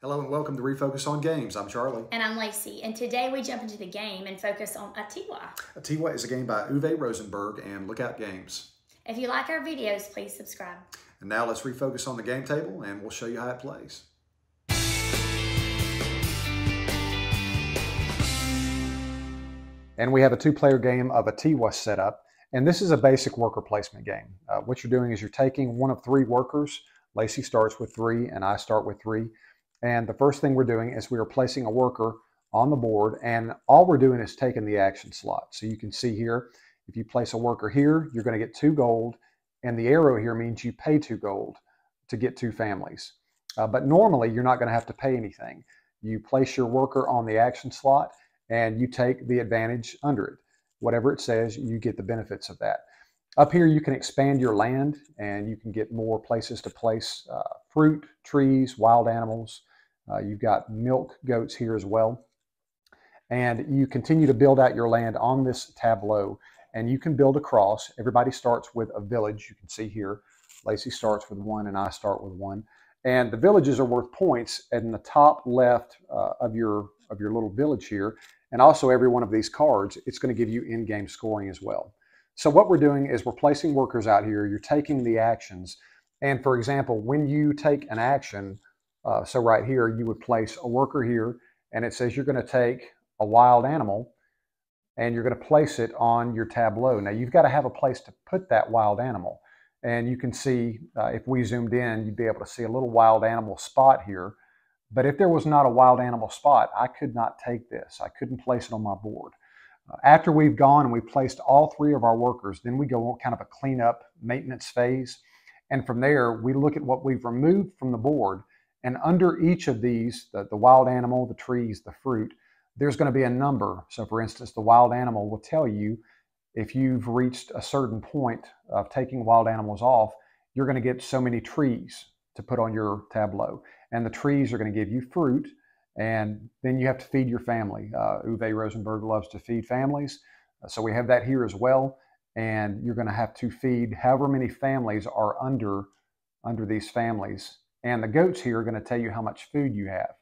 Hello and welcome to Refocus on Games. I'm Charlie. And I'm Lacey, and today we jump into the game and focus on Atiwa. Atiwa is a game by Uwe Rosenberg and Lookout Games. If you like our videos, please subscribe. And now let's refocus on the game table and we'll show you how it plays. And we have a two-player game of Atiwa set up. And this is a basic worker placement game. What you're doing is you're taking one of three workers. Lacey starts with 3 and I start with 3. And the first thing we're doing is we are placing a worker on the board, and all we're doing is taking the action slot. So you can see here, if you place a worker here, you're going to get 2 gold, and the arrow here means you pay 2 gold to get 2 families. But normally you're not going to have to pay anything. You place your worker on the action slot and you take the advantage under it. Whatever it says, you get the benefits of that. Up here you can expand your land and you can get more places to place fruit, trees, wild animals. You've got milk goats here as well. And you continue to build out your land on this tableau, and you can build across. Everybody starts with a village. You can see here, Lacey starts with 1 and I start with 1. And the villages are worth points in the top left of your little village here. And also every one of these cards, it's going to give you in-game scoring as well. So what we're doing is we're placing workers out here. You're taking the actions. And for example, when you take an action, so right here, you would place a worker here, and it says you're going to take a wild animal and you're going to place it on your tableau. Now you've got to have a place to put that wild animal. And you can see, if we zoomed in, you'd be able to see a little wild animal spot here. But if there was not a wild animal spot, I could not take this. I couldn't place it on my board. After we've gone and we've placed all 3 of our workers, then we go on kind of a cleanup maintenance phase. And from there, we look at what we've removed from the board. And under each of these, the wild animal, the trees, the fruit, there's going to be a number. So for instance, the wild animal will tell you if you've reached a certain point of taking wild animals off, you're going to get so many trees to put on your tableau. And the trees are going to give you fruit, and then you have to feed your family. Uwe Rosenberg loves to feed families. So we have that here as well. And you're going to have to feed however many families are under these families. And the goats here are going to tell you how much food you have.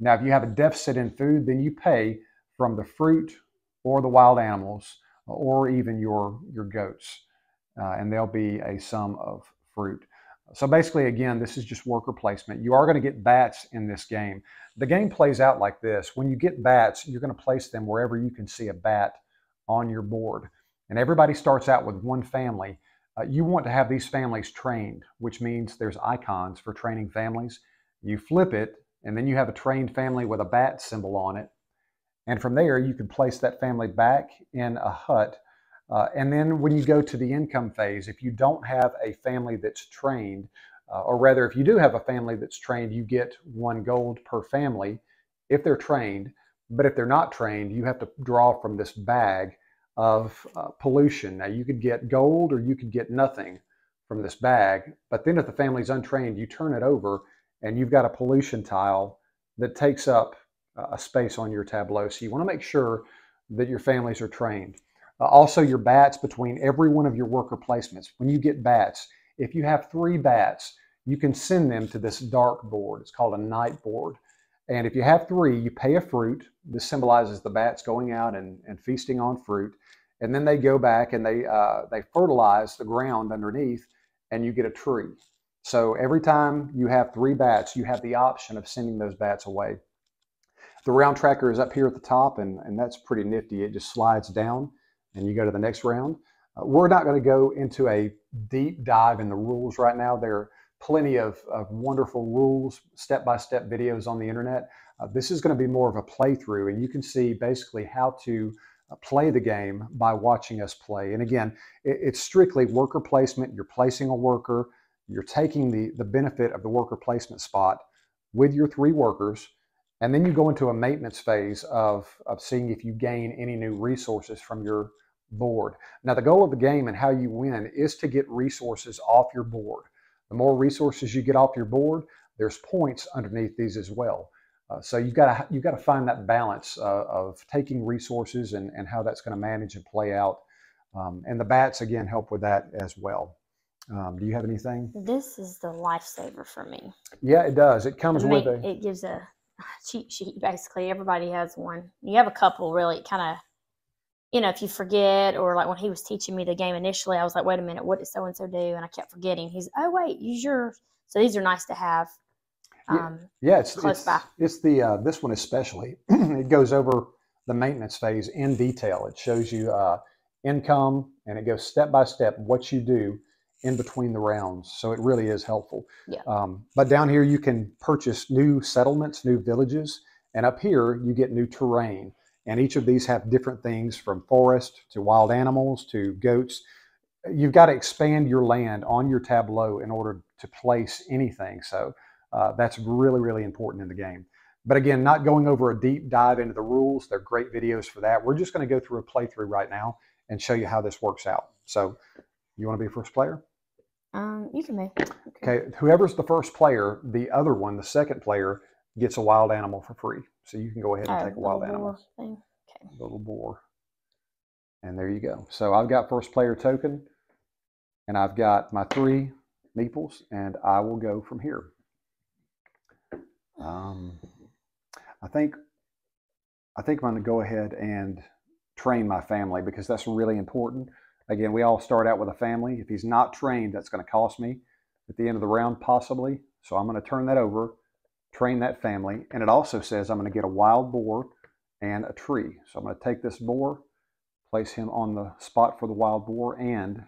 Now, if you have a deficit in food, then you pay from the fruit or the wild animals or even your goats. And there'll be a sum of fruit. So basically, again, this is just worker placement. You are going to get bats in this game. The game plays out like this. When you get bats, you're going to place them wherever you can see a bat on your board. And everybody starts out with 1 family. You want to have these families trained, which means there's icons for training families. You flip it, and then you have a trained family with a bat symbol on it. And from there, you can place that family back in a hut. And then when you go to the income phase, if you don't have a family that's trained, or rather, if you do have a family that's trained, you get 1 gold per family if they're trained. But if they're not trained, you have to draw from this bag of pollution. Now, you could get gold or you could get nothing from this bag. But then if the family's untrained, you turn it over and you've got a pollution tile that takes up a space on your tableau. So you want to make sure that your families are trained. Also, your bats between every one of your worker placements. When you get bats, if you have 3 bats, you can send them to this dark board. It's called a night board. And if you have 3, you pay a fruit. This symbolizes the bats going out and feasting on fruit. And then they go back and they fertilize the ground underneath, and you get a tree. So every time you have 3 bats, you have the option of sending those bats away. The round tracker is up here at the top, and that's pretty nifty. It just slides down, and you go to the next round. We're not going to go into a deep dive in the rules right now. There are plenty of wonderful rules, step-by-step videos on the internet. This is going to be more of a playthrough, and you can see basically how to play the game by watching us play. And again, it's strictly worker placement. You're placing a worker. You're taking the benefit of the worker placement spot with your 3 workers. And then you go into a maintenance phase of seeing if you gain any new resources from your board. Now, the goal of the game and how you win is to get resources off your board. The more resources you get off your board, there's points underneath these as well. So you've got to find that balance of taking resources and how that's going to manage and play out. And the bats, again, help with that as well. Do you have anything? This is the lifesaver for me. Yeah, it does. It comes with a. It gives a cheat sheet. Basically, everybody has one. You have a couple, really. Kind of, if you forget, or like when he was teaching me the game initially, I was like, wait a minute, what did so and so do? And I kept forgetting. He's, oh wait, use yours. So these are nice to have. It's close by. It's the this one especially. It goes over the maintenance phase in detail. It shows you income, and it goes step by step what you do in between the rounds. So it really is helpful. Yeah. But down here you can purchase new settlements, new villages, and up here you get new terrain. And each of these have different things, from forest to wild animals to goats. You've got to expand your land on your tableau in order to place anything. So that's really, really important in the game. But again, not going over a deep dive into the rules. They're great videos for that. We're just going to go through a playthrough right now and show you how this works out. So you want to be first player? You can be. Okay. Whoever's the first player, the other one, the second player, gets a wild animal for free. So you can go ahead and take a wild animal. Okay. Little boar. And there you go. So I've got first player token, and I've got my 3 meeples, and I will go from here. I think I'm going to go ahead and train my family, because that's really important. Again, we all start out with a family. If he's not trained, that's going to cost me at the end of the round, possibly. So I'm going to turn that over, train that family. And it also says I'm going to get a wild boar and a tree. So I'm going to take this boar, place him on the spot for the wild boar, and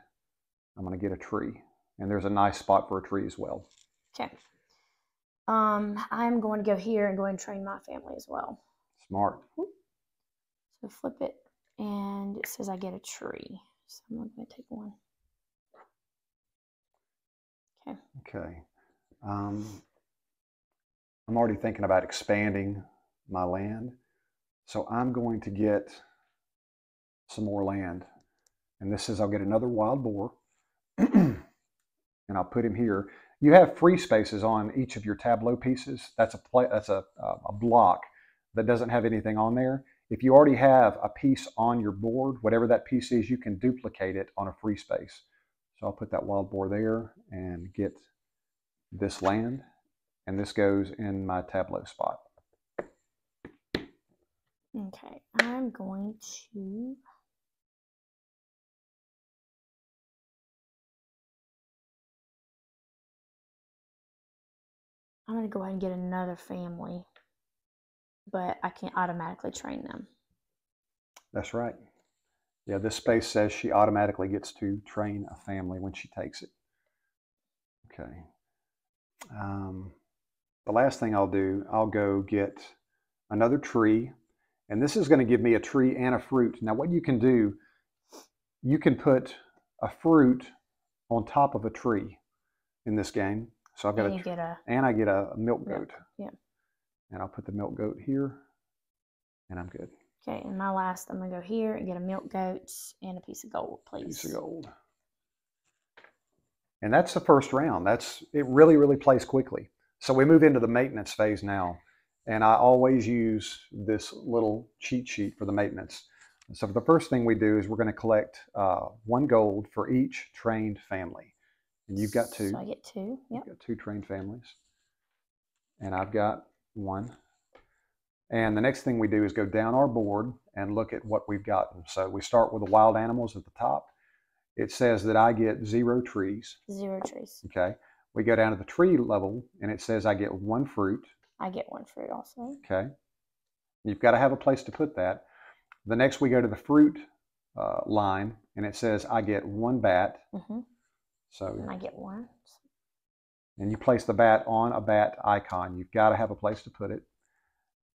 I'm going to get a tree. And there's a nice spot for a tree as well. Okay. I'm going to go here and go and train my family as well. Smart. So flip it, and it says I get a tree. So I'm going to take one. Okay. Okay. I'm already thinking about expanding my land. So I'm going to get some more land. And this says I'll get another wild boar. And I'll put him here. You have free spaces on each of your tableau pieces. That's a block that doesn't have anything on there. If you already have a piece on your board, whatever that piece is, you can duplicate it on a free space. So I'll put that wild boar there and get this land. And this goes in my tableau spot. Okay, I'm going to... I'm going to go ahead and get another family, but I can't automatically train them. That's right. Yeah, this space says she automatically gets to train a family when she takes it. Okay. The last thing I'll do, I'll go get another tree. And this is going to give me a tree and a fruit. Now what you can do, you can put a fruit on top of a tree in this game. So I've got and I get a milk goat. Yeah. And I'll put the milk goat here, and I'm good. Okay, and my last, I'm going to go here and get a milk goat and a piece of gold, please. Piece of gold. And that's the first round. It really, really plays quickly. So we move into the maintenance phase now. And I always use this little cheat sheet for the maintenance. So the first thing we do is we're going to collect 1 gold for each trained family. And you've got 2. So I get 2. Yep. You've got 2 trained families. And I've got 1. And the next thing we do is go down our board and look at what we've gotten. So we start with the wild animals at the top. It says that I get 0 trees. 0 trees. Okay. We go down to the tree level, and it says I get 1 fruit. I get 1 fruit also. Okay. You've got to have a place to put that. The next we go to the fruit line, and it says I get 1 bat. Mm-hmm. So. And I get 1. And you place the bat on a bat icon. You've got to have a place to put it.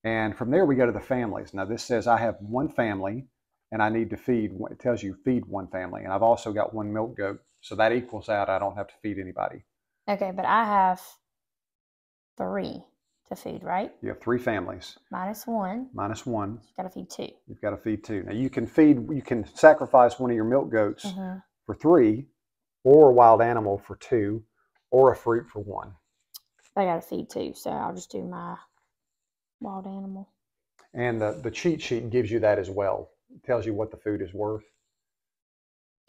And from there we go to the families. Now this says I have 1 family, and I need to feed. It tells you feed 1 family, and I've also got 1 milk goat, so that equals out. I don't have to feed anybody. Okay, but I have 3 to feed, right? You have 3 families. Minus 1. Minus 1. You've got to feed 2. You've got to feed 2. Now you can sacrifice one of your milk goats for 3, or a wild animal for 2, or a fruit for 1. I got to feed 2, so I'll just do my wild animal. And the cheat sheet gives you that as well. It tells you what the food is worth.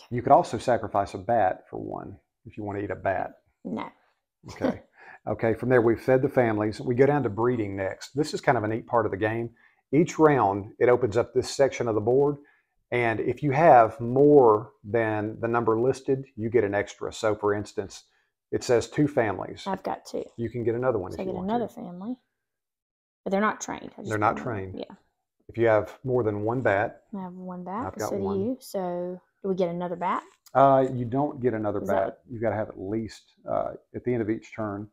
You could also sacrifice a bat for 1 if you want to eat a bat. No. Okay. Okay, from there we've fed the families. We go down to breeding next. This is kind of a neat part of the game. Each round, it opens up this section of the board, and if you have more than the number listed, you get an extra. So for instance, it says 2 families. I've got 2. You can get another one So if I you get want another to. family. But they're not trained. They're not trained. Yeah. If you have more than 1 bat, I have 1 bat. I've got So do 1. you. So do we get another bat? You don't get another Is bat. that- You've got to have at least, at the end of each turn,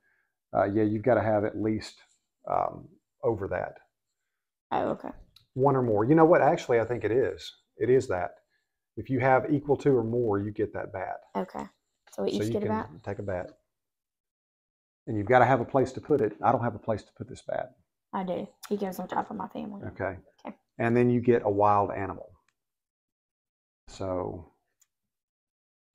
yeah, you've got to have at least over that. Oh, okay. 1 or more. You know what? Actually, I think it is. It is that. If you have equal to or more, you get that bat. Okay. So we So each you get a can bat? take a bat. And you've got to have a place to put it. I don't have a place to put this bat. I do. He goes on top of my family. Okay. Okay. And then you get a wild animal. So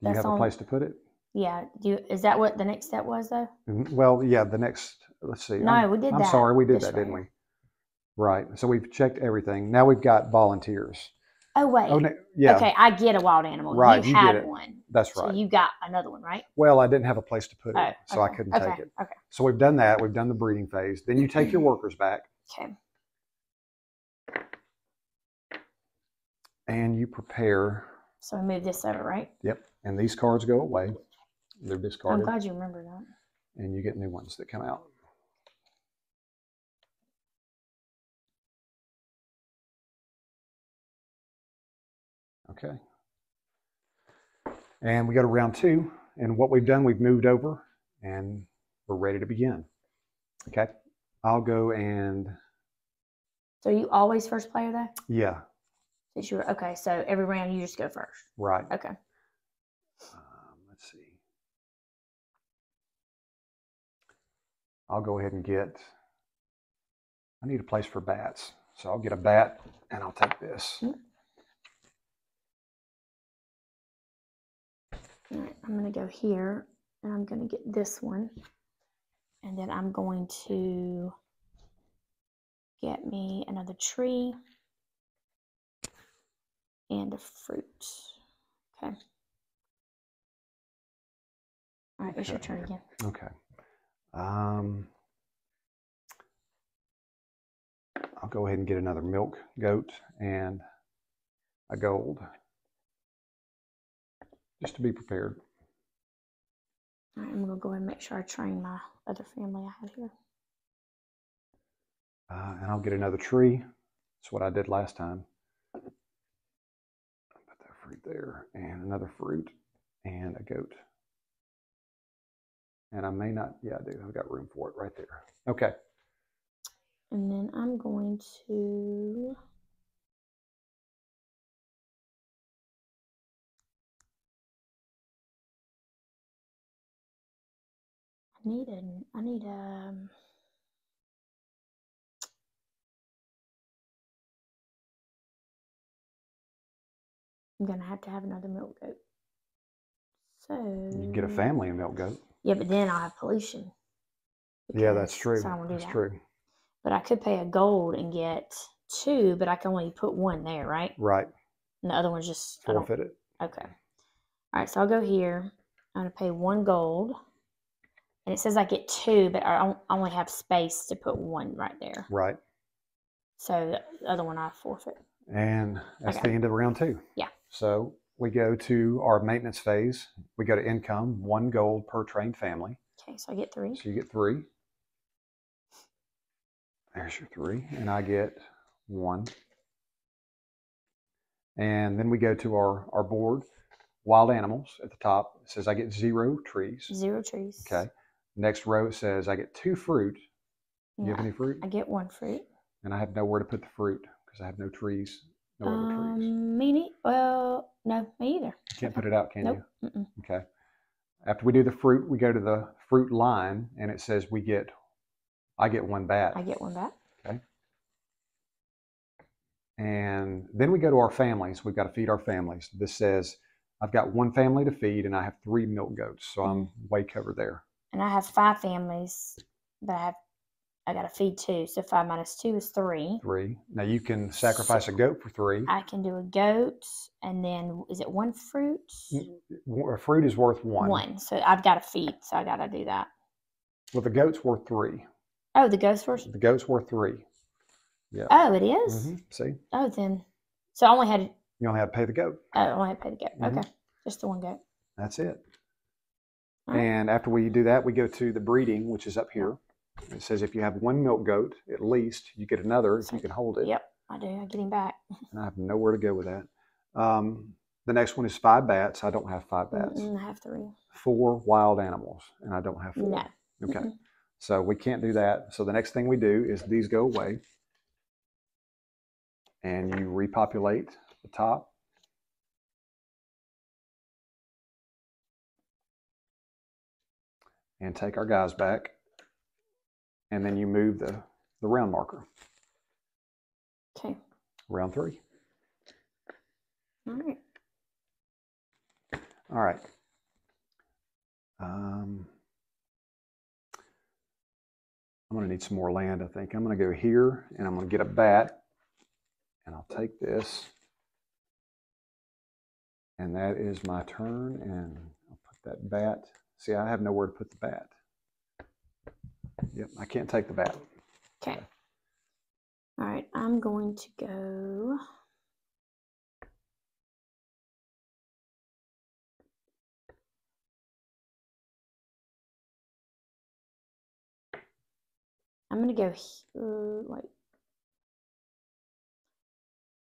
do you That's have a place to put it? Yeah. Is that what the next step was, though? Well, yeah, the next, let's see. No, we did that. I'm sorry, we did This that, didn't right we? Right. So we've checked everything. Now we've got volunteers. Oh, wait. Oh, yeah. Okay, I get a wild animal. Right, You you get had it. one. That's So right. you got another one, right? Well, I didn't have a place to put it, Oh, so I okay. couldn't Okay. take it. Okay. So we've done that. We've done the breeding phase. Then you take your workers back Okay. and you prepare. So we move this over, right? Yep. And these cards go away. They're I'm discarded. glad you remember that. And you get new ones that come out. Okay. And we go to round 2. And what we've done, we've moved over and we're ready to begin. Okay. I'll go and, So you always first player, though? yeah, Since you were, okay, so every round you just go first. right. Okay. Let's see. I'll go ahead and get, I need a place for bats. So I'll get a bat and I'll take this. All right, I'm going to go here and I'm going to get this one. And then I'm going to get me another tree and a fruit. Okay. All right, it's your turn again. Okay. I'll go ahead and get another milk goat and a gold, just to be prepared. All right, I'm going to go ahead and make sure I train my other family I had here. And I'll get another tree. That's what I did last time. I'll put that fruit there, and another fruit, and a goat. And I may not, yeah, I do. I've got room for it right there. Okay. And then I'm going to I need I'm gonna have to have another milk goat. So You can get a family of milk goat. Yeah, but then I'll have pollution. Yeah, that's true. So I won't do That's that. true. But I could pay a gold and get 2, but I can only put 1 there, right? Right. And the other one's just Forfeit it. Okay. All right, so I'll go here. I'm gonna pay 1 gold. And it says I get 2, but I only have space to put 1 right there. Right. So the other one I forfeit. And that's Okay. the end of round 2. Yeah. So we go to our maintenance phase. We go to income, 1 gold per trained family. Okay, so I get 3. So you get 3. There's your 3. And I get 1. And then we go to our board, wild animals at the top. It says I get 0 trees. 0 trees. Okay. Next row it says I get 2 fruit. Do you have any fruit? I get 1 fruit. And I have nowhere to put the fruit because I have no trees. No other trees. Well, no, me either. You can't put it out, can Nope. you? Mm-mm. Okay. After we do the fruit, we go to the fruit line, and it says I get 1 bat. I get 1 bat. Okay. And then we go to our families. We've got to feed our families. This says I've got 1 family to feed, and I have 3 milk goats, so I'm way covered there. And I have 5 families, but I have I got to feed 2. So 5 minus 2 is 3. 3. Now you can sacrifice a goat for 3. I can do a goat, and then is it 1 fruit? A fruit is worth 1. 1. So I've got to feed, so I got to do that. Well, the goat's worth 3. Oh, the goat's worth? The goat's worth 3. Yeah. Oh, it is? See? Oh, then. So I only had. You only have to pay the goat. Oh, I only had to pay the goat. Okay. Just the 1 goat. That's it. All right. And after we do that, we go to the breeding, which is up here. It says if you have 1 milk goat, at least, you get another if you can hold it. Yep, I do. I get him back. And I have nowhere to go with that. The next one is 5 bats. I don't have 5 bats. I have 3. 4 wild animals, and I don't have 4. No. Okay. So we can't do that. So the next thing we do is these go away. And you repopulate the top. And take our guys back. And then you move the round marker. Okay. Round 3. All right. All right. I'm going to need some more land, I think. I'm going to go here, and I'm going to get a bat. And I'll take this. And that is my turn. And I'll put that bat. See, I have nowhere to put the bat. Yep, I can't take the bat. Okay. All right, I'm going to go. I'm going to go, wait.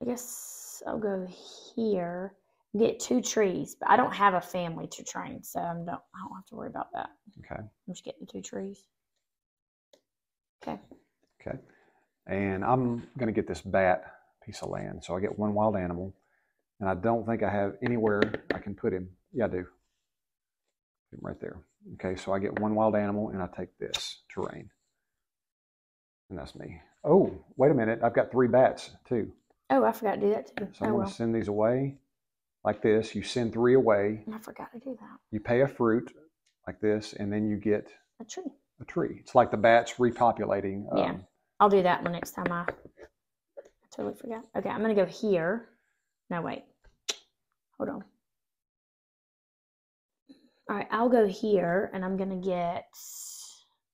I guess I'll go here, get 2 trees, but I don't have a family to train, so I don't have to worry about that. Okay. I'm just getting 2 trees. Okay. Okay. And I'm going to get this bat piece of land. So I get 1 wild animal. And I don't think I have anywhere I can put him. Yeah, I do. Put him right there. Okay, so I get 1 wild animal and I take this terrain. And that's me. Oh, wait a minute. I've got 3 bats too. Oh, I forgot to do that too. So I'm going to send these away like this. You send 3 away. I forgot to do that. You pay a fruit like this, and then you get a tree. A tree. It's like the bats repopulating. Yeah. I'll do that one next time. I totally forgot. Okay, I'm going to go here. No, wait. Hold on. All right, I'll go here, and I'm going to get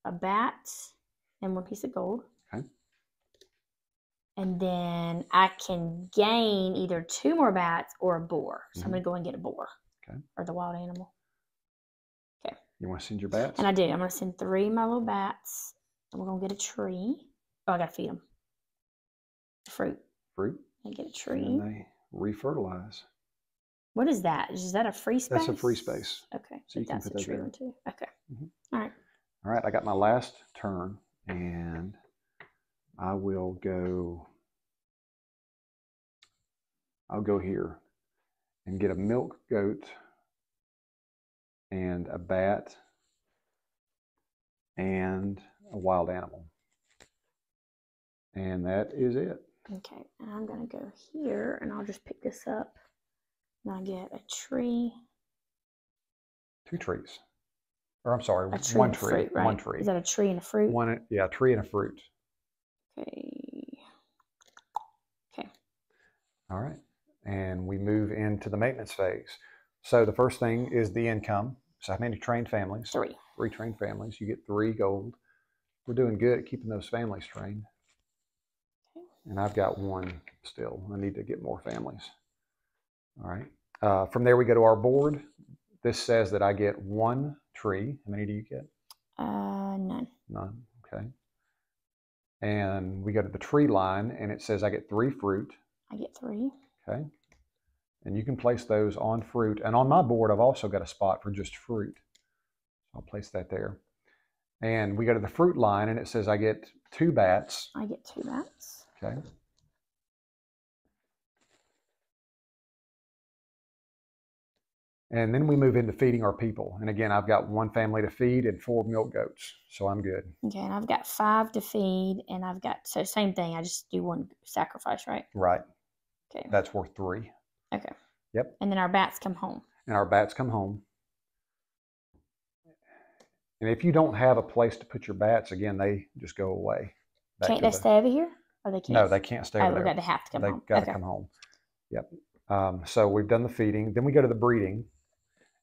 a bat and 1 piece of gold. Okay. And then I can gain either 2 more bats or a boar. So I'm going to go and get a boar. Okay. Or the wild animal. Okay. You want to send your bats? And I do. I'm going to send 3 of my little bats. And we're going to get a tree. Oh, I got to feed them. Fruit. Fruit. And get a tree. And they refertilize. What is that? Is that a free space? That's a free space. Okay. So you can that's put a that tree there. one too. Okay. All right. All right. I got my last turn, and I will go. I'll go here and get a milk goat and a bat and a wild animal. And that is it. Okay, and I'm going to go here, and I'll just pick this up. And I get a tree. 2 trees. Or I'm sorry, A tree 1 and a tree. fruit, right? 1 tree. Is that a tree and a fruit? A tree and a fruit. Okay. Okay. All right. And we move into the maintenance phase. So the first thing is the income. So how many trained families? 3. 3 trained families. You get 3 gold. We're doing good at keeping those families trained. And I've got 1 still. I need to get more families. All right. From there we go to our board. This says that I get 1 tree. How many do you get? None. None. Okay. And we go to the tree line, and it says I get 3 fruit. I get 3. Okay. And you can place those on fruit. And on my board, I've also got a spot for just fruit. I'll place that there. And we go to the fruit line, and it says I get 2 bats. I get 2 bats. Okay. And then we move into feeding our people. And again, I've got 1 family to feed and 4 milk goats. So I'm good. Okay, and I've got 5 to feed, and I've got, so same thing. I just do 1 sacrifice, right? Right. Okay. That's worth 3. Okay. Yep. And then our bats come home. And our bats come home. And if you don't have a place to put your bats, again, they just go away. Can't they stay over here? Or they can't? No, they can't stay over there. Okay, they have to come home. They got to come home. Yep. So we've done the feeding. Then we go to the breeding.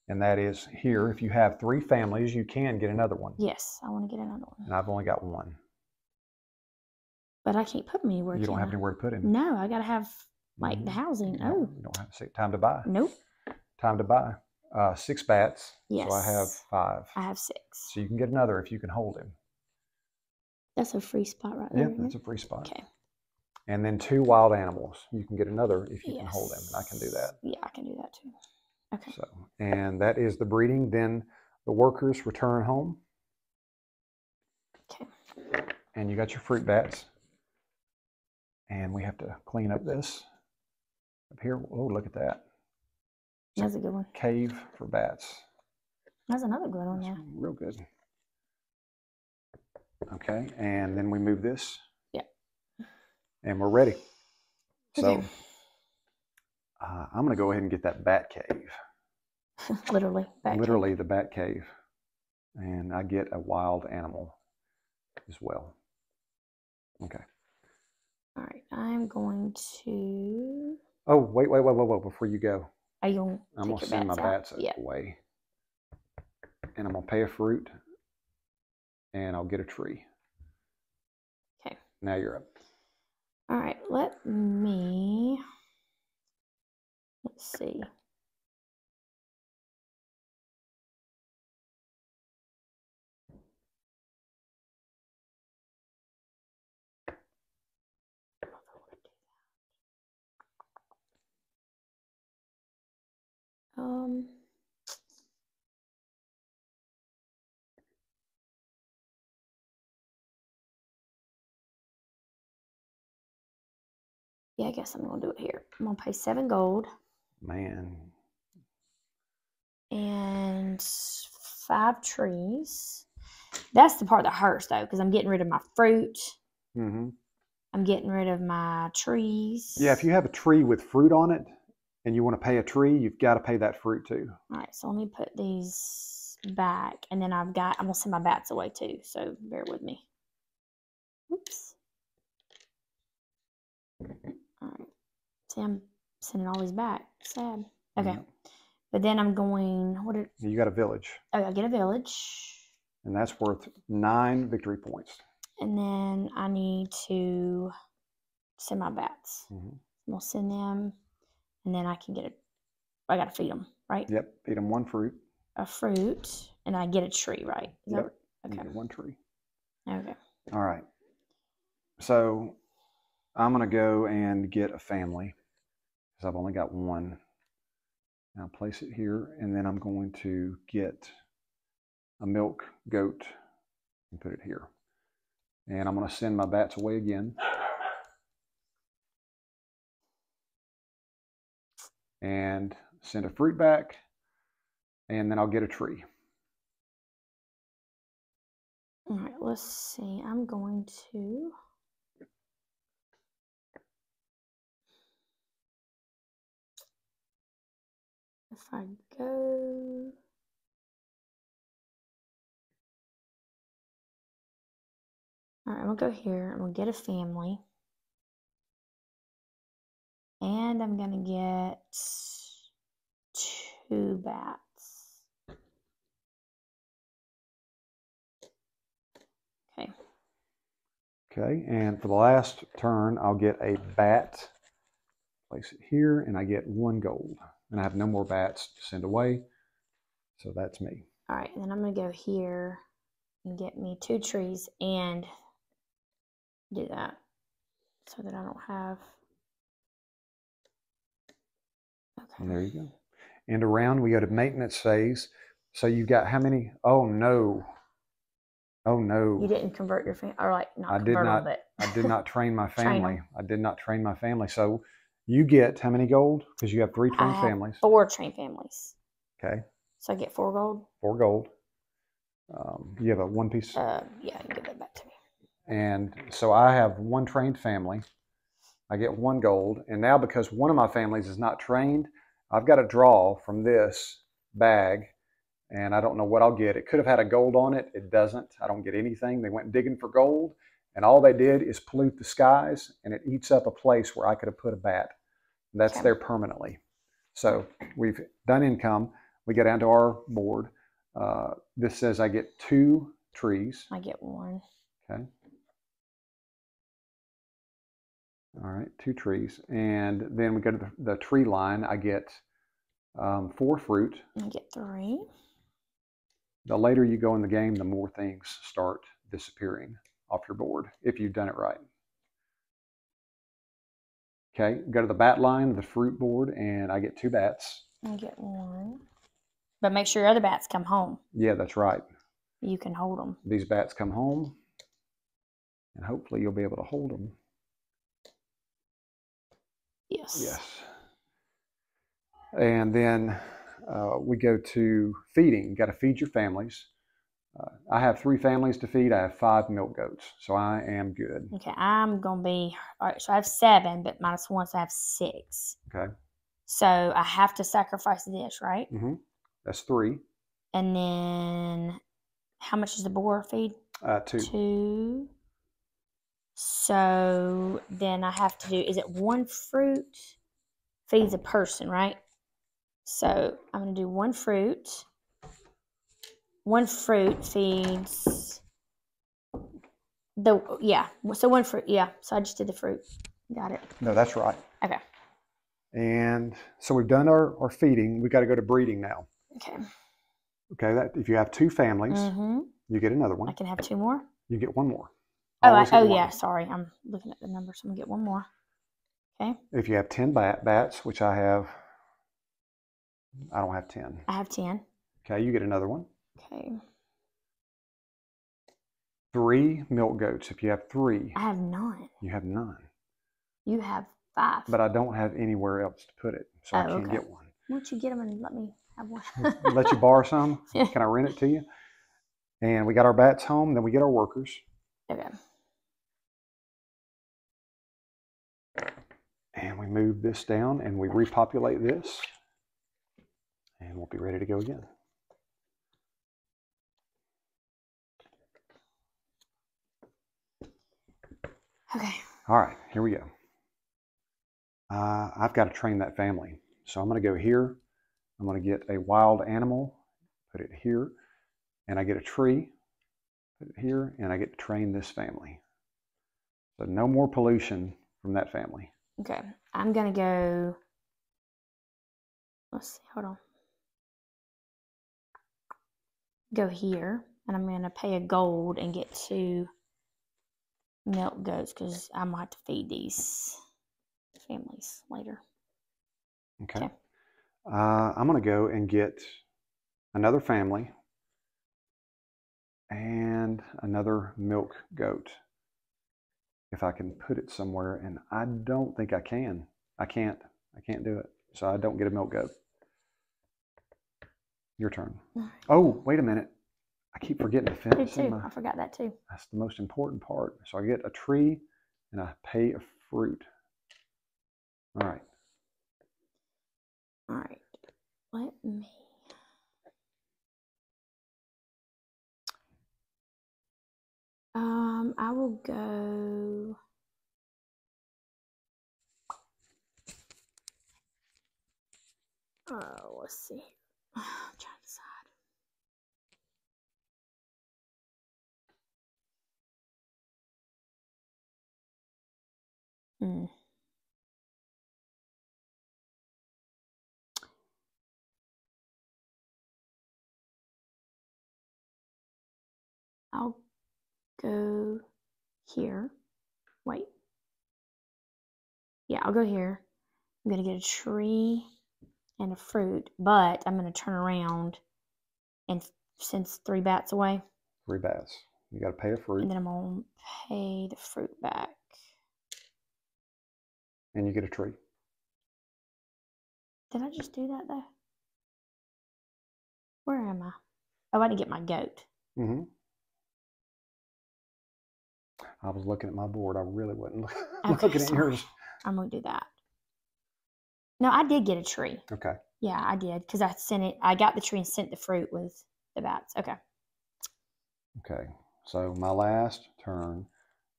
And that is here. If you have 3 families, you can get another one. Yes, I want to get another one. And I've only got 1. But I can't put them anywhere. You don't have anywhere to put him. No, I got to have like the housing. No, Oh. you don't have to say time to buy. Nope. Time to buy. 6 bats. Yes. So I have 5. I have 6. So you can get another if you can hold him. That's a free spot right there. Yeah, that's a free spot. Okay. And then 2 wild animals. You can get another if you can hold them. And I can do that. Yeah, I can do that too. Okay. So, and that is the breeding. Then the workers return home. Okay. And you got your fruit bats. And we have to clean up this. Up here, oh, look at that. That's a good one. Cave for bats. That's another good one, yeah. Real good. Okay, and then we move this. Yeah. And we're ready. So Okay. I'm going to go ahead and get that bat cave. Literally. Literally the bat cave. And I get a wild animal as well. Okay. All right, I'm going to. Oh, wait. Before you go. Are you going to I'm going to send my bats away. And I'm going to pay a fruit. And I'll get a tree. Okay. Now you're up. All right, let's see. Yeah, I guess I'm going to do it here. I'm going to pay 7 gold. Man. And 5 trees. That's the part that hurts, though, because I'm getting rid of my fruit. Mm-hmm. I'm getting rid of my trees. Yeah, if you have a tree with fruit on it and you want to pay a tree, you've got to pay that fruit too. All right, so let me put these back. And then I'm going to send my bats away too, so bear with me. Oops. All right. See, I'm sending all these back. Sad. Okay. Yeah. But then I'm going, You got a village. Oh, I get a village. And that's worth 9 victory points. And then I need to send my bats. Mm-hmm. We'll send them, and then I can get I got to feed them, right? Yep. Feed them 1 fruit. A fruit, and I get a tree, right? Yep. Okay. You get 1 tree. Okay. All right. So I'm going to go and get a family because I've only got 1. Now place it here, and then I'm going to get a milk goat and put it here. And I'm going to send my bats away again. And send a fruit back, and then I'll get a tree. All right, let's see. I'm going to... If I go... All right, I'm going to go here. I'm going to get a family. And I'm going to get 2 bats. Okay. Okay, and for the last turn, I'll get a bat. Place it here, and I get 1 gold. And I have no more bats to send away. So that's me. All right, and then I'm going to go here and get me 2 trees and do that so that I don't have... Okay. And there you go. And around, we go to maintenance phase. So you've got how many? Oh, no. Oh, no. You didn't convert your family, or like I did not train my family. I did not train my family. So you get how many gold? Because you have 3 trained families. 4 trained families. Okay. So I get 4 gold? 4 gold. You have a 1 piece? Yeah, you can give that back to me. And so I have 1 trained family. I get 1 gold. And now because one of my families is not trained, I've got to draw from this bag and I don't know what I'll get. It could have had a gold on it. It doesn't. I don't get anything. They went digging for gold, and all they did is pollute the skies, and it eats up a place where I could have put a bat. That's there permanently. So we've done income. We go down to our board. This says I get 2 trees. I get 1. Okay. All right, 2 trees. And then we go to the tree line. I get 4 fruit. I get 3. The later you go in the game, the more things start disappearing off your board if you've done it right. Okay, go to the bat line, the fruit board, and I get 2 bats. I get 1. But make sure your other bats come home. Yeah, that's right. You can hold them. These bats come home, and hopefully you'll be able to hold them. Yes. Yes. And then we go to feeding. You got to feed your families. I have 3 families to feed. I have 5 milk goats, so I am good. Okay, I'm going to be, all right, so I have 7, but -1, so I have 6. Okay. So I have to sacrifice this, right? Mm-hmm. That's 3. And then how much is the boar feed? 2. 2. So then I have to do, is it 1 fruit feeds a person, right? So I'm going to do 1 fruit. 1 fruit feeds so 1 fruit, so I just did the fruit. Got it. No, that's right. Okay. And so we've done our feeding. We got to go to breeding now. Okay. Okay, that if you have 2 families, you get another one. I can have 2 more? You get 1 more. Yeah, sorry. I'm looking at the numbers. I'm going to get 1 more. Okay. If you have 10 bats, which I have, I don't have 10. I have 10. Okay, you get another one. Okay. 3 milk goats. If you have 3. I have none. You have none. You have 5. But I don't have anywhere else to put it, so I can't get one. Why don't you get them and let me have one? Let you borrow some? Can I rent it to you? And we got our bats home, then we get our workers. Okay. And we move this down and we repopulate this. And we'll be ready to go again. Okay. All right, here we go. I've got to train that family. So I'm going to go here. I'm going to get a wild animal, put it here, and I get a tree, put it here, and I get to train this family. So no more pollution from that family. Okay, I'm going to go, let's see, hold on. Go here, and I'm going to pay a gold and get 2 milk goats because I might have to feed these families later. Okay. I'm going to go and get another family and another milk goat. If I can put it somewhere, and I don't think I can. I can't do it. So I don't get a milk goat. Your turn. Oh, wait a minute. I keep forgetting to finish. I forgot that too. That's the most important part. So I get a tree and I pay a fruit. All right. All right. Let me. I will go. Oh, let's see. I'm trying to decide. I'll go here. Wait. Yeah, I'll go here. I'm going to get a tree and a fruit, but I'm going to turn around and send 3 bats away. 3 bats. You got to pay a fruit. And then I'm going to pay the fruit back. And you get a tree. Did I just do that though? Where am I? Oh, I didn't get my goat. Mm-hmm. I was looking at my board. I really wasn't looking at yours. I'm going to do that. No, I did get a tree. Okay. Yeah, I did because I sent it. I got the tree and sent the fruit with the bats. Okay. Okay, so my last turn,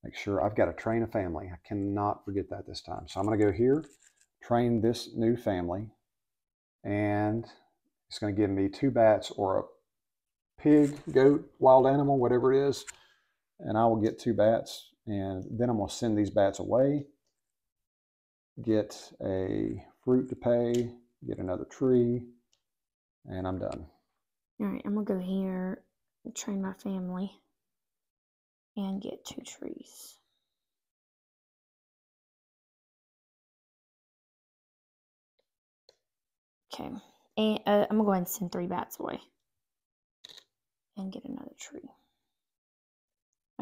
make sure I've got to train a family. I cannot forget that this time. So I'm going to go here, train this new family, and it's going to give me 2 bats or a pig, goat, wild animal, whatever it is, and I will get 2 bats, and then I'm going to send these bats away, get a fruit to pay, get another tree, and I'm done. All right, I'm gonna go here, train my family, and get 2 trees. Okay, and I'm gonna go ahead and send 3 bats away, and get another tree.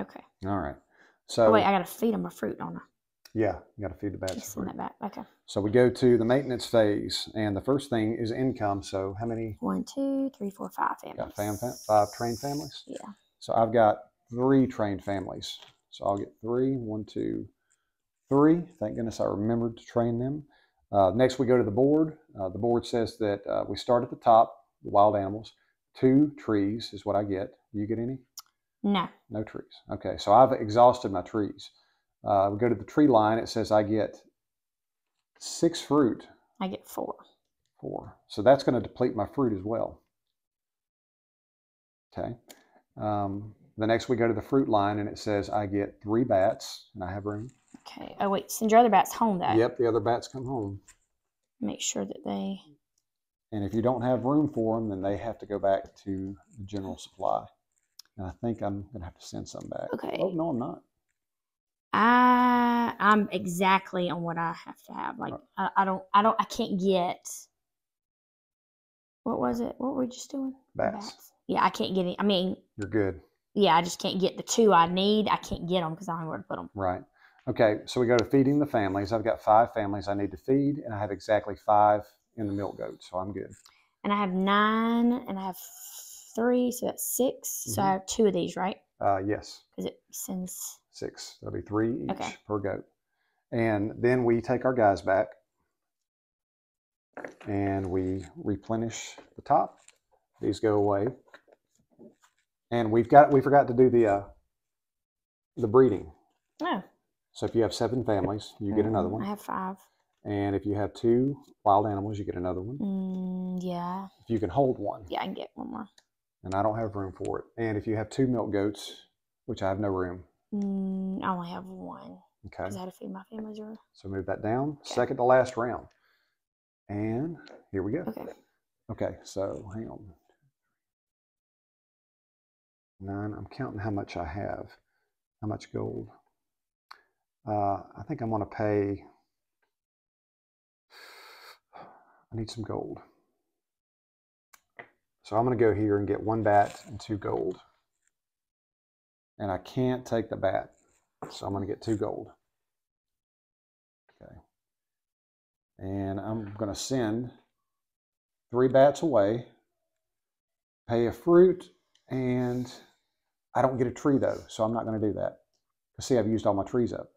Okay. All right. Oh So wait, I gotta feed them a fruit, don't I? yeah, you got to feed the bats. Just send that back. Okay. So we go to the maintenance phase, and the first thing is income. So how many? 1, 2, 3, 4, 5 families. Got 5 trained families? Yeah. So I've got 3 trained families. So I'll get 3, 1, 2, 3. Thank goodness I remembered to train them. Next we go to the board. The board says that we start at the top, the wild animals. 2 trees is what I get. Do you get any? No. No trees. Okay, so I've exhausted my trees. We go to the tree line. It says I get 6 fruit. I get 4. 4. So that's going to deplete my fruit as well. Okay. The next we go to the fruit line, and it says I get 3 bats, and I have room. Okay. Oh wait, send your other bats home though. Yep, the other bats come home. Make sure that they. And if you don't have room for them, then they have to go back to the general supply. And I think I'm going to have to send some back. Okay. Oh, no, I'm not. I'm exactly on what I have to have. Like I can't get. What was it? What were we just doing? Bats. Yeah, I can't get any. I mean, You're good. Yeah, I just can't get the 2 I need. I can't get them because I don't know where to put them. Right. Okay, so we go to feeding the families. I've got 5 families I need to feed, and I have exactly 5 in the milk goat, so I'm good. And I have 9, and I have 3, so that's 6. Mm-hmm. So I have 2 of these, right? Yes. Because it sends 6. That'll be 3 each Okay. per goat. And then we take our guys back, and we replenish the top. These go away. And we forgot to do the breeding. Oh. So if you have 7 families, you get another one. I have 5. And if you have 2 wild animals, you get another one. Yeah. If you can hold one. Yeah, I can get one more. And I don't have room for it. And if you have 2 milk goats, which I have no room. I only have 1. Okay. Because I had to feed my family. So move that down. Okay. Second to last round. And here we go. Okay. Okay, so hang on. 9. I'm counting how much I have. How much gold? I think I'm going to pay. I need some gold. So I'm going to go here and get 1 bat and 2 gold. And I can't take the bat. So I'm going to get 2 gold. Okay. And I'm going to send 3 bats away, pay a fruit, and I don't get a tree though. So I'm not going to do that. Because see, I've used all my trees up.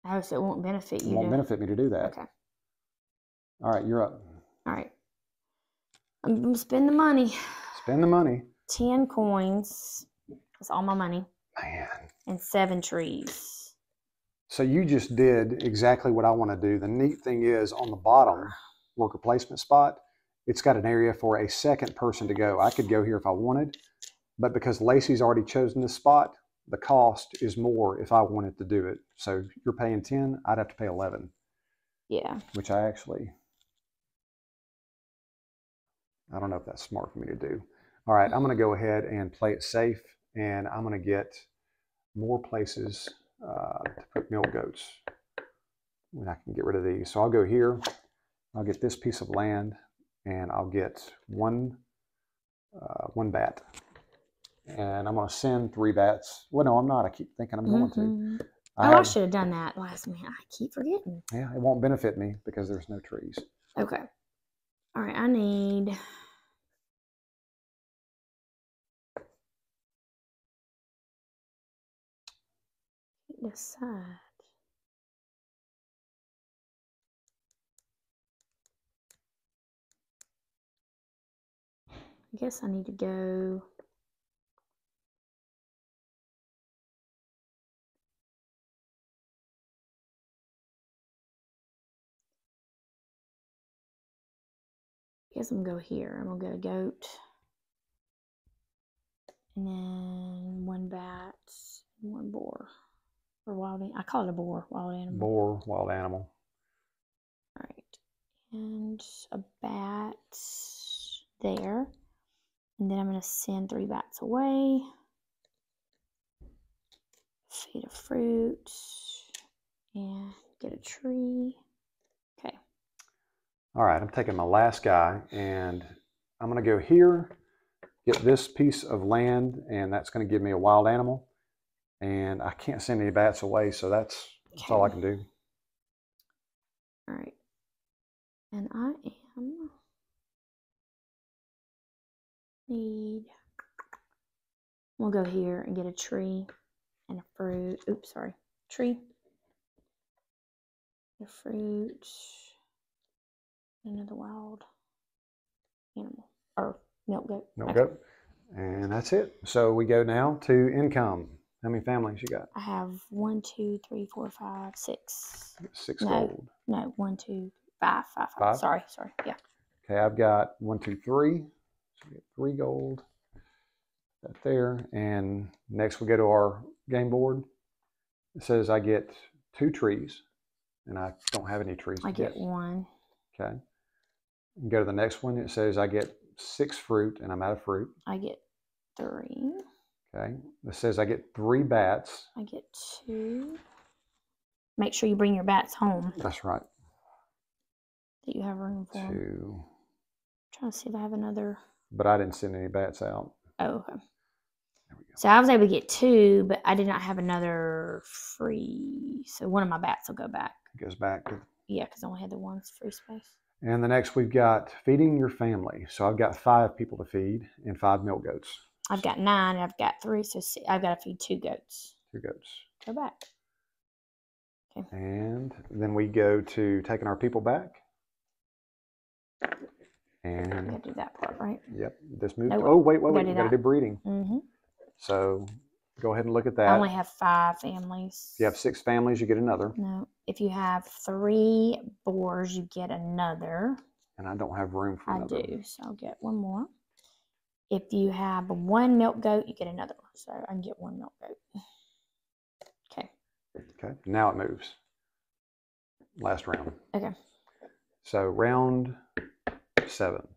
Oh, so it won't benefit you. It won't benefit me to do that. Okay. All right, you're up. All right. I'm going to spend the money. Spend the money. 10 coins. That's all my money. Man. And 7 trees. So you just did exactly what I want to do. The neat thing is on the bottom worker placement spot, it's got an area for a second person to go. I could go here if I wanted, but because Lacey's already chosen this spot, the cost is more if I wanted to do it. So you're paying 10, I'd have to pay 11. Yeah. Which I don't know if that's smart for me to do. All right, I'm going to go ahead and play it safe, and I'm going to get more places to put milk goats when I can get rid of these. So I'll go here, I'll get this piece of land, and I'll get one bat. And I'm going to send 3 bats. Well, no, I'm not. I keep thinking I'm going to. I should have done that last minute. I keep forgetting. Yeah, it won't benefit me because there's no trees. Okay. All right, I need... decide. I guess I need to go. I guess I'm gonna go here. I'm gonna go goat. And then one bat, and one boar. Or wild animal. I call it a boar, wild animal. Boar, wild animal. All right. And a bat there. And then I'm going to send 3 bats away. Feed a fruit. And get a tree. Okay. All right, I'm taking my last guy, and I'm going to go here, get this piece of land, and that's going to give me a wild animal. And I can't send any bats away, so that's all I can do. All right. And I we'll go here and get a tree and a fruit. Oops, sorry. Tree. A fruit. Another wild animal. Or milk goat. Milk goat. And that's it. So we go now to income. How many families you got? I have 1, 2, 3, 4, 5, 6. 6 gold. No, 1, 2, 5. 5? Sorry. Yeah. Okay, I've got 1, 2, 3. So we get 3 gold. That there. And next we go to our game board. It says I get 2 trees, and I don't have any trees. I get 1. Okay. And go to the next one. It says I get 6 fruit, and I'm out of fruit. I get 3. Okay. It says I get 3 bats. I get 2. Make sure you bring your bats home. That's right. That you have room for. 2. I'm trying to see if I have another. But I didn't send any bats out. Oh, okay. There we go. So I was able to get 2, but I did not have another free. So one of my bats will go back. It goes back to. Yeah, because I only had the 1 free space. And the next we've got feeding your family. So I've got 5 people to feed and 5 milk goats. I've got 9 and I've got 3, so I've got to feed 2 goats. 2 goats. Go back. Okay. And then we go to taking our people back. And I gotta do that part, right? Yep, this moved. Nope. Oh, wait. We We gotta do breeding. Mm-hmm. So go ahead and look at that. I only have 5 families. If you have 6 families, you get another. No. If you have 3 boars, you get another. And I don't have room for another. I do, so I'll get 1 more. If you have 1 milk goat, you get another one. So I can get 1 milk goat. Okay. Okay, now it moves. Last round. Okay. So round 7.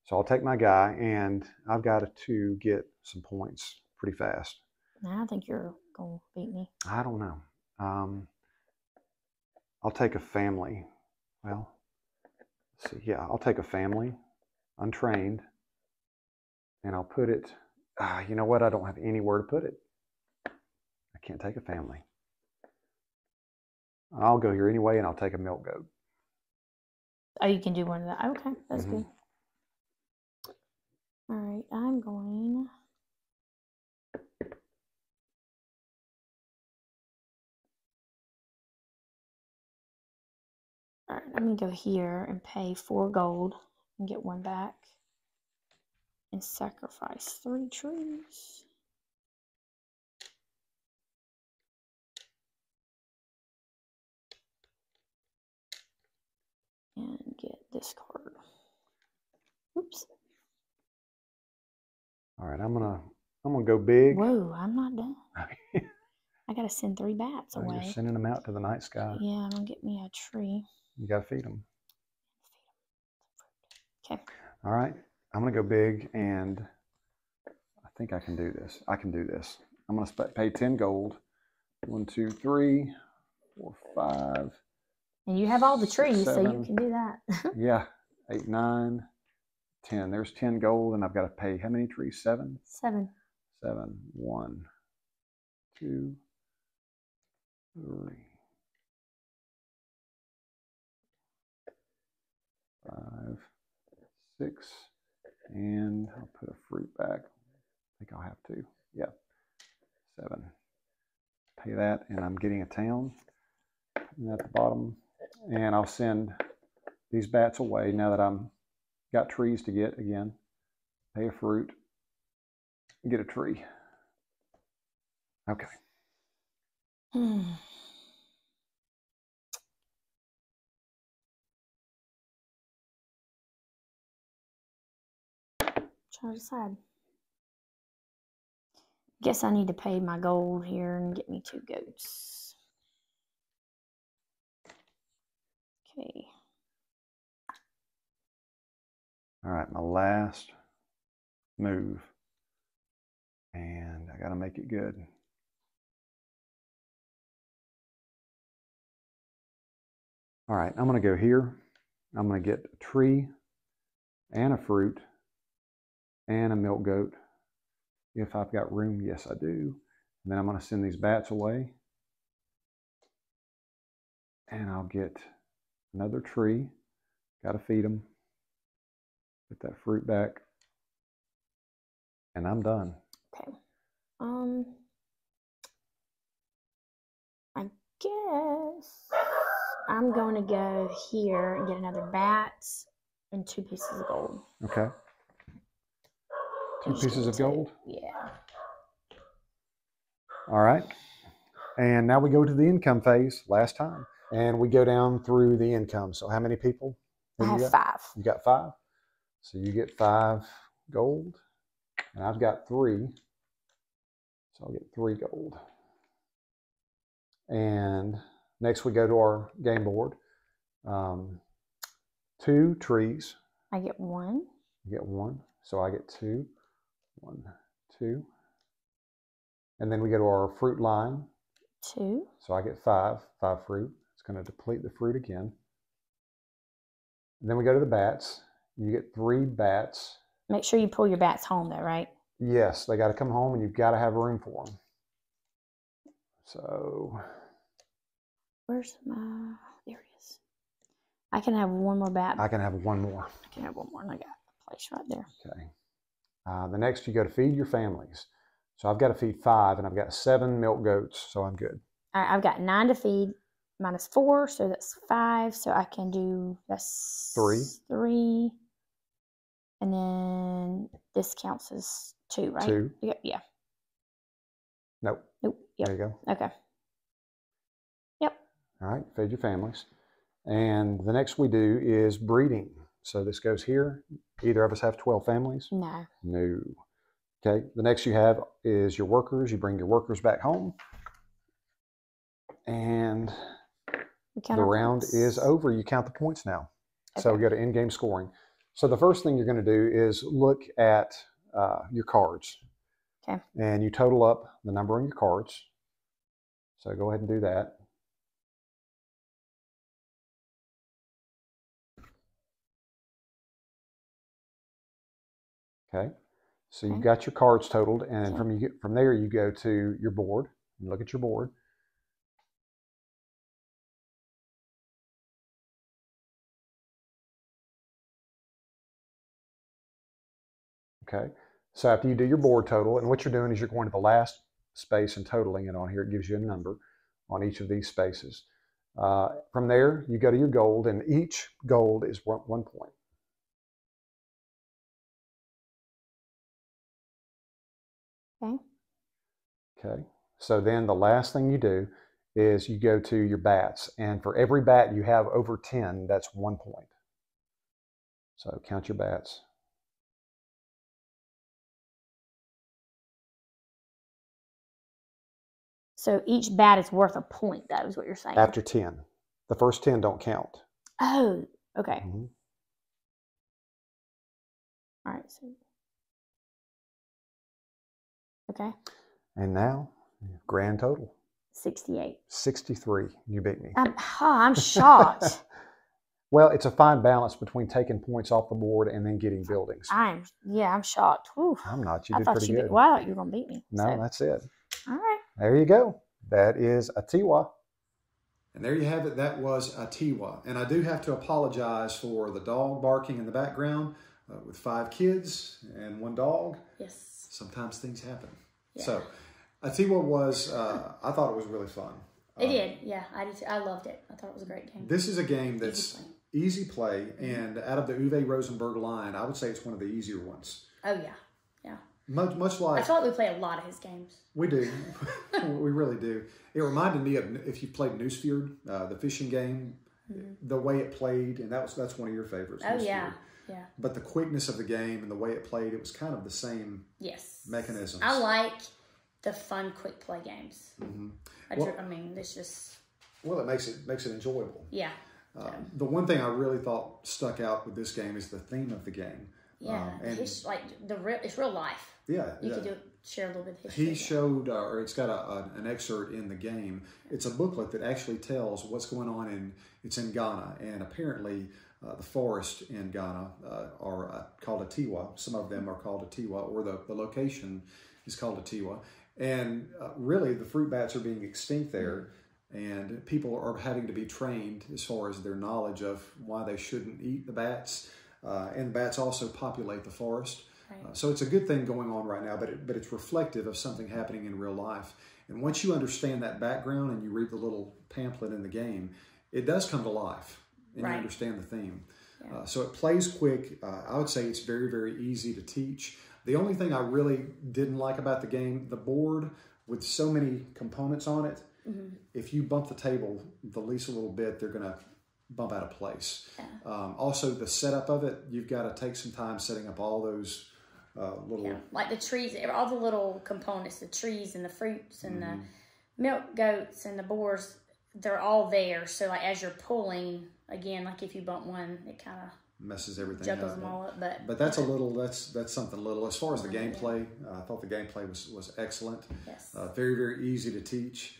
So I'll take my guy, and I've got to get some points pretty fast. Now I think you're going to beat me. I don't know. I'll take a family. Well, let's see. Yeah, I'll take a family, untrained, and I'll put it. You know what? I don't have anywhere to put it. I can't take a family. I'll go here anyway, and I'll take a milk goat. Oh, you can do one of that. Okay, that's good. All right, I'm going. All right, I'm going to go here and pay 4 gold and get 1 back and sacrifice 3 trees. And get this card. Oops. All right, I'm gonna go big. Whoa, I'm not done. I gotta send 3 bats away. You're sending them out to the night sky. Yeah, I'm gonna get me a tree. You gotta feed them. Okay. All right, I'm gonna go big, and I think I can do this. I'm gonna pay 10 gold. 1, 2, 3, 4, 5. And you have all the trees, 7, so you can do that. Yeah, 8, 9, 10. There's 10 gold, and I've got to pay how many trees? 7? 7. 7. 1, 2, 3, 5, 6, and I'll put a fruit back. I think I'll have to. Yeah, 7. Pay that, and I'm getting a town at the bottom, and I'll send these bats away now that I'm got trees to get again. pay a fruit, get a tree. Okay. Trying to decide. Guess I need to pay my gold here and get me 2 goats. Okay. All right, my last move. And I got to make it good. All right, I'm going to go here. I'm going to get a tree and a fruit and a milk goat. If I've got room, yes, I do. And then I'm going to send these bats away. And I'll get another tree. Got to feed them. Get that fruit back. And I'm done. Okay. I guess I'm going to go here and get another bat and 2 pieces of gold. Okay. 2 pieces of gold? Yeah. All right. And now we go to the income phase, last time. And we go down through the income. So how many people? I have 5. You got 5. So you get 5 gold. And I've got 3. So I'll get 3 gold. And next we go to our game board. 2 trees. I get 1. You get 1. So I get 2. 1, 2. And then we go to our fruit line. 2. So I get 5 fruit. It's going to deplete the fruit again. And then we go to the bats. You get 3 bats. Make sure you pull your bats home though, right? Yes, they got to come home and you've got to have room for them. So where's my, there he is. I can have 1 more bat. I can have 1 more. I can have 1 more and I got a place right there. Okay. The next you go to feed your families. So I've got to feed 5 and I've got 7 milk goats, so I'm good. All right, I've got 9 to feed minus 4, so that's 5. So I can do, that's 3. And then this counts as 2, right? 2. Yeah. Nope. Nope. Yep. There you go. Okay. Yep. All right, feed your families. And the next we do is breeding. So this goes here. Either of us have 12 families? No. No. Okay, the next you have is your workers. You bring your workers back home. And the round is over. You count the points now. Okay. So we go to in-game scoring. So the first thing you're going to do is look at your cards. Okay. And you total up the number on your cards. So go ahead and do that. Okay. So you've got your cards totaled, and from there you go to your board and look at your board. Okay. So after you do your board total, and what you're doing is you're going to the last space and totaling it on here. It gives you a number on each of these spaces. From there, you go to your gold, and each gold is 1 point. Okay. Okay. So then the last thing you do is you go to your bats, and for every bat you have over 10, that's 1 point. So count your bats. So each bat is worth a point, that is what you're saying. After 10. The first 10 don't count. Oh, okay. Mm-hmm. All right. So. Okay. And now, grand total. 68. 63. You beat me. I'm shocked. Well, it's a fine balance between taking points off the board and then getting buildings. I'm shocked. Whew. I'm not. You did pretty good. Well, I thought you were going to beat me. No, that's it. All right. There you go. That is Atiwa. And there you have it. That was Atiwa. And I do have to apologize for the dog barking in the background with 5 kids and 1 dog. Yes. Sometimes things happen. Yeah. So Atiwa was, I thought it was really fun. It did. Yeah, I did too. I loved it. I thought it was a great game. This is a game that's easy play. And out of the Uwe Rosenberg line, I would say it's one of the easier ones. Oh yeah, yeah. Much like I feel like we play a lot of his games. we do, we really do. It reminded me of if you played Newsfjord, the fishing game, the way it played, and that's one of your favorites. Oh Newsfjord. yeah. But the quickness of the game and the way it played, it was kind of the same Yes. mechanisms. I like the fun, quick play games. Well, I mean, it's just well, it makes it enjoyable. yeah. The one thing I really thought stuck out with this game is the theme of the game. Yeah, and it's like it's real life. yeah, You could share a little bit of history. he showed, or it's got an excerpt in the game. It's a booklet that actually tells what's going on it's in Ghana, and apparently the forest in Ghana are called Atiwa. Some of them are called Atiwa, or the location is called Atiwa. And really, the fruit bats are being extinct there, and people are having to be trained as far as their knowledge of why they shouldn't eat the bats. And bats also populate the forest. Right. So it's a good thing going on right now, but it's reflective of something happening in real life. And once you understand that background and you read the little pamphlet in the game, it does come to life, and you understand the theme. Yeah. So it plays quick. I would say it's very, very easy to teach. The only thing I really didn't like about the game, the board with so many components on it, if you bump the table the least a little bit, they're going to bump out of place. Yeah. Also, the setup of it, you've got to take some time setting up all those little... like the trees, all the little components, the trees and the fruits and the milk goats and the boars, they're all there. So like as you're pulling, again, like if you bump one, it kind of messes everything juggles up. them all up. But that's that's something little. As far as the gameplay, I thought the gameplay was excellent. Yes. Very, very easy to teach.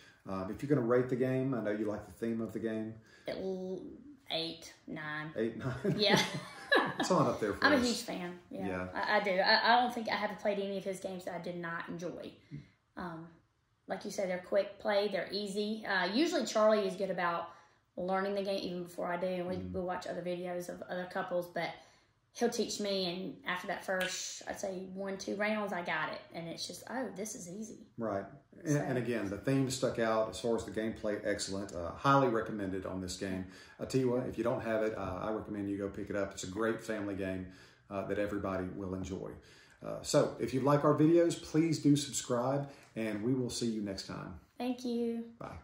If you're going to rate the game, I know you like the theme of the game. 8, 9. 8, 9. Yeah. It's on up there for I'm us. a huge fan. Yeah. I do. I don't think I haven't played any of his games that I did not enjoy. Like you said, they're quick play. They're easy. Usually Charlie is good about learning the game even before I do. And we'll watch other videos of other couples, but he'll teach me. And after that first, I'd say 1-2 rounds, I got it. And it's just, oh, this is easy. Right. And again, the theme stuck out as far as the gameplay, excellent. Highly recommended on this game. Atiwa, if you don't have it, I recommend you go pick it up. It's a great family game that everybody will enjoy. So if you like our videos, please do subscribe, and we will see you next time. Thank you. Bye.